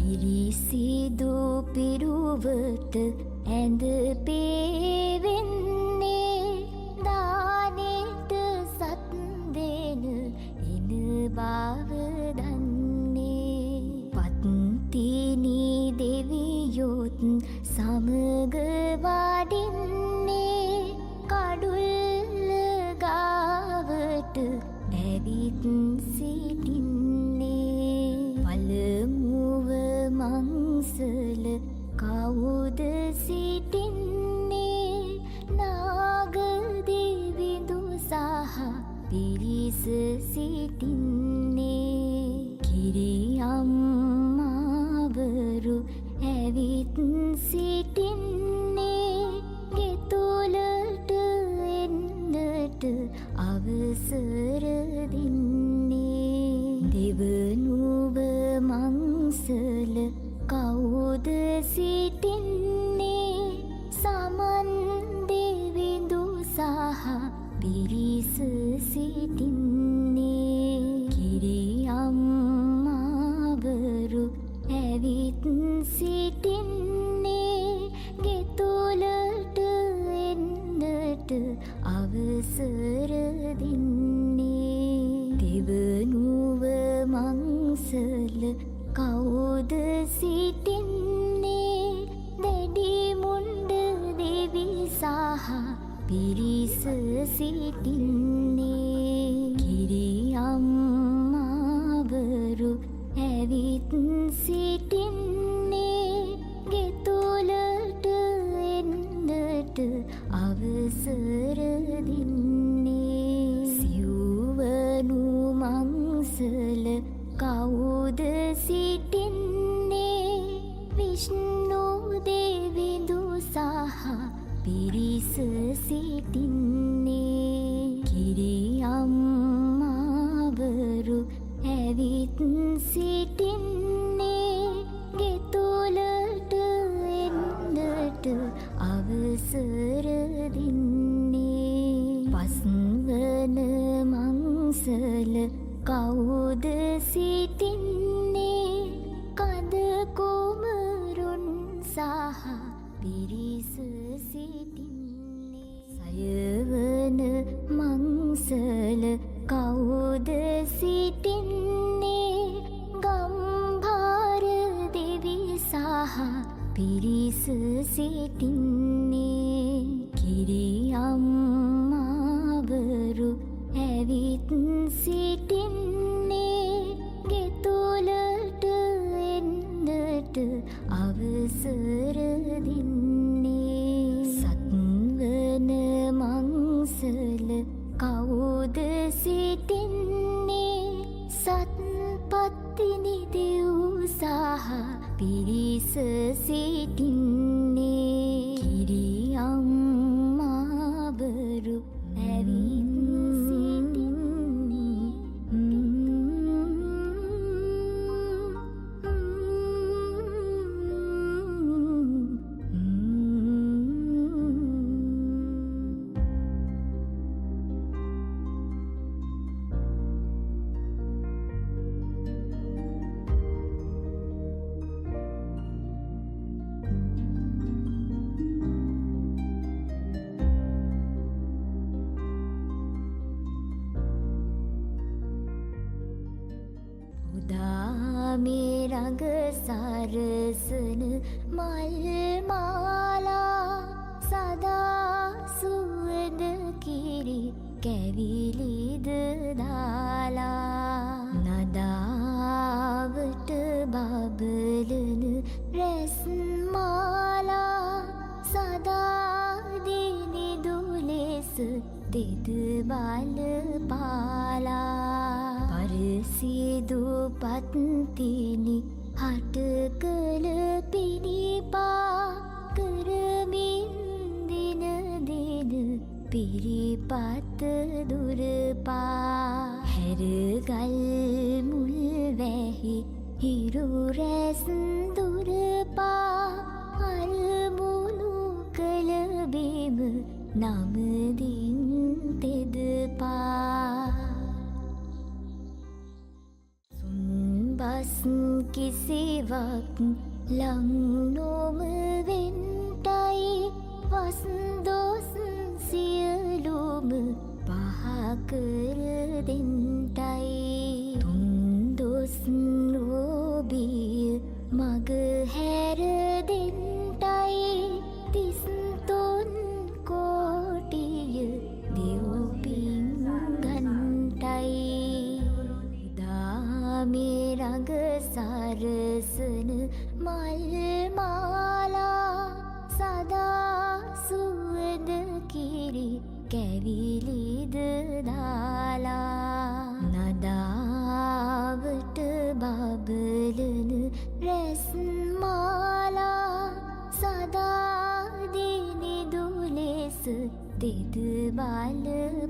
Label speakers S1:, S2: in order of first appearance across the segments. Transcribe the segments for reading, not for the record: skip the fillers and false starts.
S1: පිරිසිදු පිරුවට ඇඳ පේවෙන්නේ දානෙට සත් දෙන එන බව දන්නේ පත්තිනි දෙවියොත් සමග වඩින්නේ කඩුල්ල ගාවට ඇවිත් සිටින්නේ පළමුව මංසල කවුද සිටින්නේ නාගදෙවිඳු සහ පිරිස සිටින්නේ කිරියම්මාවරු ඇවිත් සිටින්නේ ගෙතුලට එන්නට අවසර දෙන්නේ දෙවනුව මංසල කවුද සිටින්නේ සමන් දෙවිඳු සහ පිරිස සිටින්නේ කිරියම්මාවරු ඇවිත් සිටින්නේ ගෙතුලට එන්නට අවසර දෙන්නේ දෙවනුව මංසල කවුද සිටින්නේ දැඩි මුණ්ඩ දෙවි සහ පිරිස සිටින්නේ කිරියම්මාවරු ඇවිත් සිටින්නේ ගෙතුලට එන්නට අවසර දෙන්නේ සිව්වනු මංසල කවුද සිටින්නේ විෂ්ණු දෙවිඳු සහ පිරිස සිටින්නේ කිරියම්මාවරු ඇවිත් සිටින්නේ ගෙතුලට එන්නට අවසර දෙන්නේ පස්වන මංසල කවුද සිටින්නේ කඳ කුමරුන් සහ පිරිස සිටින්නේ සයවන මංසල කවුද සිටින්නේ ගම්භාර දෙවි සහ පිරිස සිටින්නේ කිරියම්මාවරු ඇවිත් සිටින්නේ ගෙතුලට එන්නට අවසර දෙන්නේ සත්වන මංසල කවුද සිටින්නේ සත්පත්තිනි දෙව් සහ පිරිස සිටින්නේ කිරියම්මාවරු ඇවිත් මේ රඟ සරසන මල් මාලා සදා සුවඳ කිරි කැවිලිද දාලා නදාවට බබලන රැස් මාලා සදා දිනිදු ලෙස දෙද බල පාලා පරසිදු පත්තිනි හට කළ පිරිපා කරමින් දින දින පිරිපත් දුරපා හැරගල් මුල් වැහි හිරු රැස් දුරපා අරමුණු කළ බිම නමදින් තෙදපා සුන්බස් කිසිවක් ලං නොම වෙන්ටයි වස් දොස් සියලුම පහකර දෙන්ටයි තුන් දොස් නොබිය මග හැර දෙන්ටයි තිස්තොන් කෝටිය දෙව්පින් ගන්ටයි දාමේ රඟ සරසන මල් මාලා සදා සුවඳ කිරි කැවිලිද දාලා නදාවට බබලන රැස් මාලා සදා දිනිදු ලෙස දෙද බල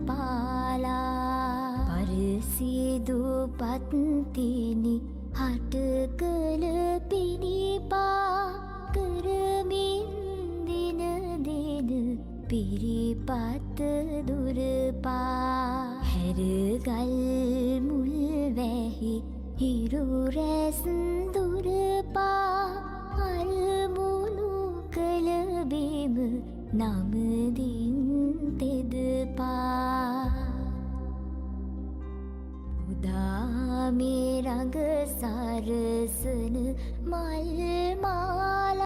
S1: පාලා පරසිදු පත්තිනි හට කළ පිණිපා කරමින් දින දෙන පිරිපත් දුරපා හැරගල් මුල් වැහි හිරු රැස් දුරපා අරමුණු කළ බිම නමදින් තෙදපා උදාමේ රඟ සරසන මල් මාලා